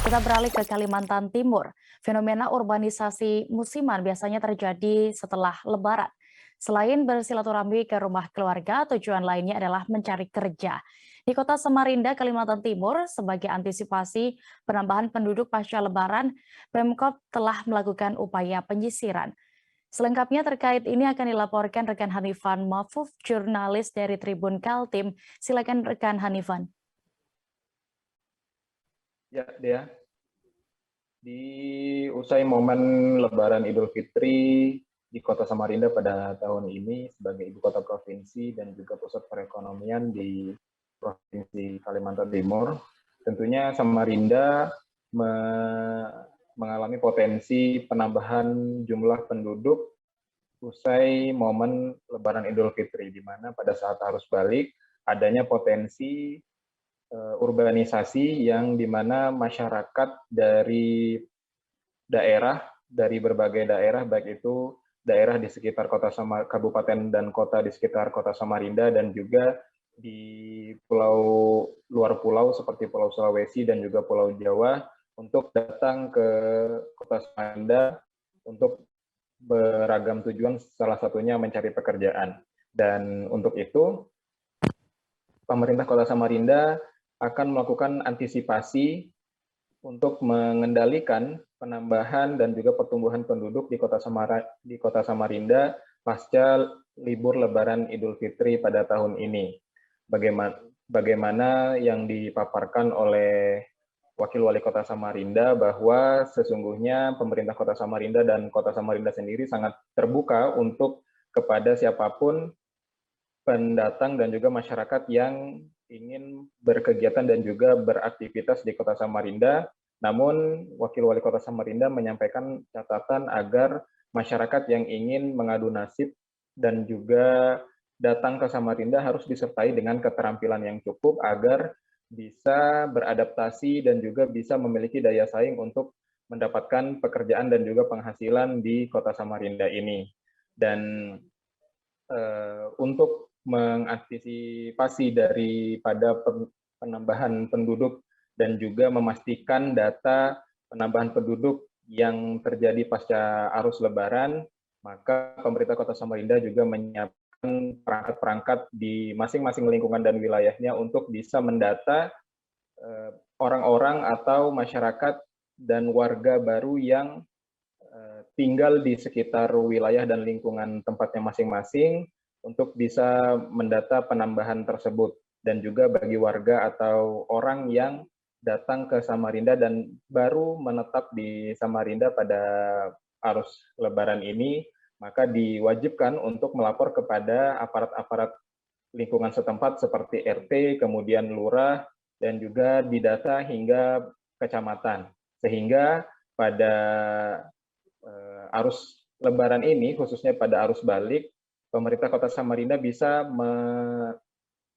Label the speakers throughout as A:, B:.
A: Kita beralih ke Kalimantan Timur. Fenomena urbanisasi musiman biasanya terjadi setelah Lebaran. Selain bersilaturahmi ke rumah keluarga, tujuan lainnya adalah mencari kerja. Di kota Samarinda, Kalimantan Timur, sebagai antisipasi penambahan penduduk pasca Lebaran, Pemkot telah melakukan upaya penyisiran. Selengkapnya terkait ini akan dilaporkan rekan Hanifan Mafuf, jurnalis dari Tribun Kaltim. Silakan rekan Hanifan.
B: Ya, Dea. Di usai momen Lebaran Idul Fitri di Kota Samarinda pada tahun ini sebagai ibu kota provinsi dan juga pusat perekonomian di Provinsi Kalimantan Timur, tentunya Samarinda mengalami potensi penambahan jumlah penduduk usai momen Lebaran Idul Fitri, di mana pada saat arus balik adanya potensi urbanisasi yang dimana masyarakat dari berbagai daerah, baik itu daerah di sekitar kabupaten dan kota di sekitar kota Samarinda, dan juga di luar pulau seperti Pulau Sulawesi dan juga Pulau Jawa untuk datang ke kota Samarinda untuk beragam tujuan, salah satunya mencari pekerjaan. Dan untuk itu, pemerintah kota Samarinda akan melakukan antisipasi untuk mengendalikan penambahan dan juga pertumbuhan penduduk di kota Samarinda pasca libur Lebaran Idul Fitri pada tahun ini. Bagaimana yang dipaparkan oleh Wakil Wali Kota Samarinda, bahwa sesungguhnya pemerintah Kota Samarinda dan Kota Samarinda sendiri sangat terbuka untuk kepada siapapun pendatang dan juga masyarakat yang ingin berkegiatan dan juga beraktivitas di Kota Samarinda. Namun, Wakil Wali Kota Samarinda menyampaikan catatan agar masyarakat yang ingin mengadu nasib dan juga datang ke Samarinda harus disertai dengan keterampilan yang cukup agar bisa beradaptasi dan juga bisa memiliki daya saing untuk mendapatkan pekerjaan dan juga penghasilan di Kota Samarinda ini. Dan untuk mengantisipasi daripada penambahan penduduk dan juga memastikan data penambahan penduduk yang terjadi pasca arus Lebaran, maka pemerintah Kota Samarinda juga menyiapkan perangkat-perangkat di masing-masing lingkungan dan wilayahnya untuk bisa mendata orang-orang atau masyarakat dan warga baru yang tinggal di sekitar wilayah dan lingkungan tempatnya masing-masing untuk bisa mendata penambahan tersebut. Dan juga bagi warga atau orang yang datang ke Samarinda dan baru menetap di Samarinda pada arus Lebaran ini, maka diwajibkan untuk melapor kepada aparat-aparat lingkungan setempat seperti RT, kemudian lurah, dan juga didata hingga kecamatan. Sehingga pada arus Lebaran ini, khususnya pada arus balik, pemerintah Kota Samarinda bisa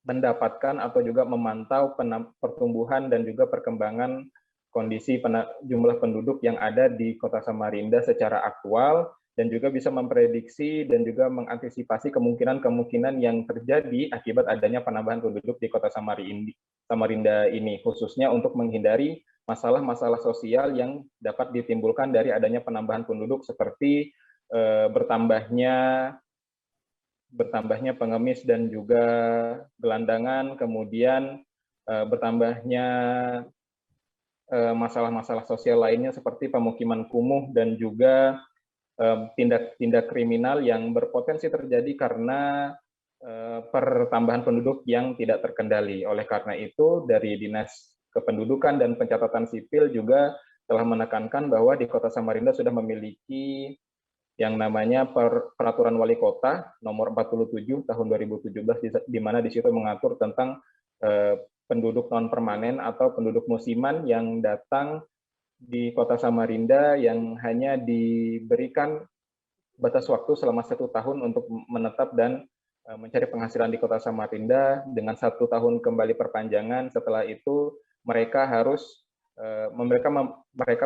B: mendapatkan atau juga memantau pertumbuhan dan juga perkembangan kondisi jumlah penduduk yang ada di Kota Samarinda secara aktual, dan juga bisa memprediksi dan juga mengantisipasi kemungkinan-kemungkinan yang terjadi akibat adanya penambahan penduduk di Kota Samarinda ini, khususnya untuk menghindari masalah-masalah sosial yang dapat ditimbulkan dari adanya penambahan penduduk seperti bertambahnya pengemis dan juga gelandangan, kemudian bertambahnya masalah-masalah sosial lainnya seperti pemukiman kumuh dan juga tindak-tindak kriminal yang berpotensi terjadi karena pertambahan penduduk yang tidak terkendali. Oleh karena itu, dari Dinas Kependudukan dan Pencatatan Sipil juga telah menekankan bahwa di Kota Samarinda sudah memiliki yang namanya Peraturan Wali Kota nomor 47 tahun 2017, di mana di situ mengatur tentang penduduk non permanen atau penduduk musiman yang datang di Kota Samarinda yang hanya diberikan batas waktu selama 1 tahun untuk menetap dan mencari penghasilan di Kota Samarinda dengan 1 tahun kembali perpanjangan. Setelah itu mereka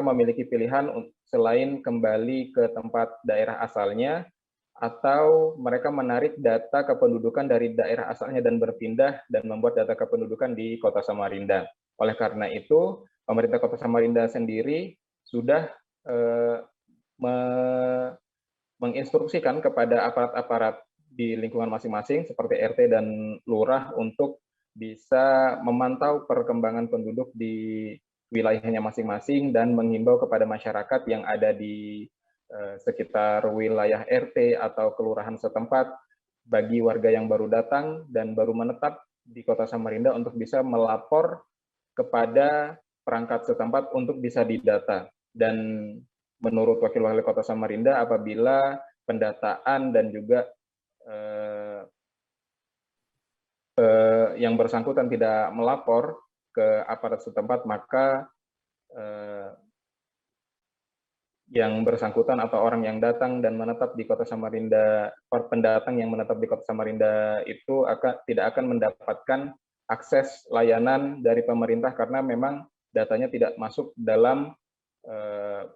B: memiliki pilihan selain kembali ke tempat daerah asalnya, atau mereka menarik data kependudukan dari daerah asalnya dan berpindah dan membuat data kependudukan di Kota Samarinda. Oleh karena itu, pemerintah Kota Samarinda sendiri sudah menginstruksikan kepada aparat-aparat di lingkungan masing-masing seperti RT dan lurah untuk bisa memantau perkembangan penduduk di wilayahnya masing-masing dan menghimbau kepada masyarakat yang ada di sekitar wilayah RT atau kelurahan setempat bagi warga yang baru datang dan baru menetap di Kota Samarinda untuk bisa melapor kepada perangkat setempat untuk bisa didata. Dan menurut Wakil Wali Kota Samarinda, apabila pendataan dan juga yang bersangkutan tidak melapor ke aparat setempat, maka yang bersangkutan atau orang yang datang dan menetap di Kota Samarinda, pendatang yang menetap di Kota Samarinda itu tidak akan mendapatkan akses layanan dari pemerintah karena memang datanya tidak masuk dalam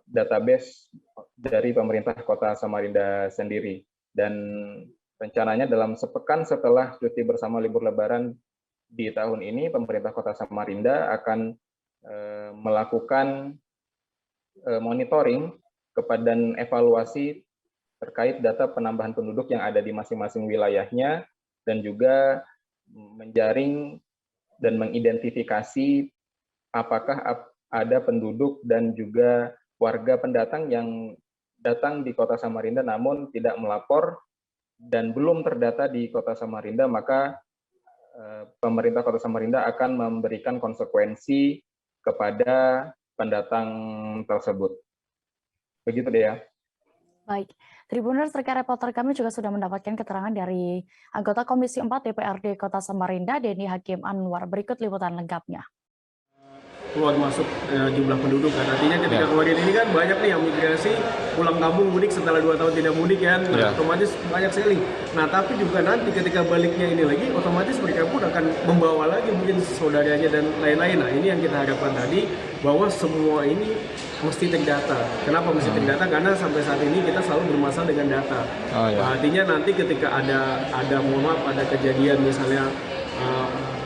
B: database dari pemerintah Kota Samarinda sendiri. Dan rencananya dalam sepekan setelah cuti bersama libur Lebaran di tahun ini, pemerintah Kota Samarinda akan melakukan monitoring dan evaluasi terkait data penambahan penduduk yang ada di masing-masing wilayahnya, dan juga menjaring dan mengidentifikasi apakah ada penduduk dan juga warga pendatang yang datang di Kota Samarinda namun tidak melapor dan belum terdata di Kota Samarinda, maka pemerintah Kota Samarinda akan memberikan konsekuensi kepada pendatang tersebut. Begitu deh ya.
A: Baik, Tribuners, rekan reporter kami juga sudah mendapatkan keterangan dari anggota Komisi 4 DPRD Kota Samarinda, Denny Hakim Anwar. Berikut liputan lengkapnya.
C: Keluar masuk jumlah penduduk kan, artinya ketika kemarin ini kan banyak nih yang migrasi pulang kampung mudik setelah 2 tahun tidak mudik kan, otomatis banyak sekali. Nah tapi juga nanti ketika baliknya ini lagi, otomatis mereka pun akan membawa lagi mungkin saudaranya dan lain-lain. Nah ini yang kita harapkan tadi, bahwa semua ini mesti terdata. Kenapa mesti terdata? Karena sampai saat ini kita selalu bermasalah dengan data. Artinya nanti ketika ada mohon maaf, ada kejadian misalnya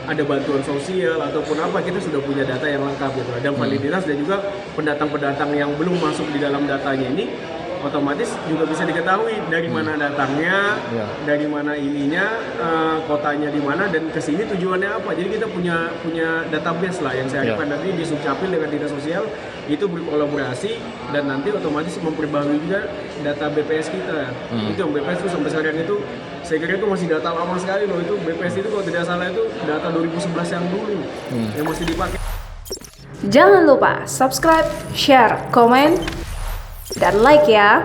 C: ada bantuan sosial ataupun apa, kita sudah punya data yang lengkap gitu. Dan validitas dan juga pendatang-pendatang yang belum masuk di dalam datanya ini otomatis juga bisa diketahui dari mana datangnya, dari mana ininya, kotanya di mana dan kesini tujuannya apa. Jadi kita punya database lah yang saya harapkan nanti di Sukcapil dengan dinas sosial itu berkolaborasi dan nanti otomatis memperbarui juga data BPS kita. Itu yang BPS itu sampai sekarang itu saya kira itu masih data lama sekali loh. Itu BPS itu kalau tidak salah itu data 2011 yang dulu yang masih dipakai.
D: Jangan lupa subscribe, share, komen, dan like ya.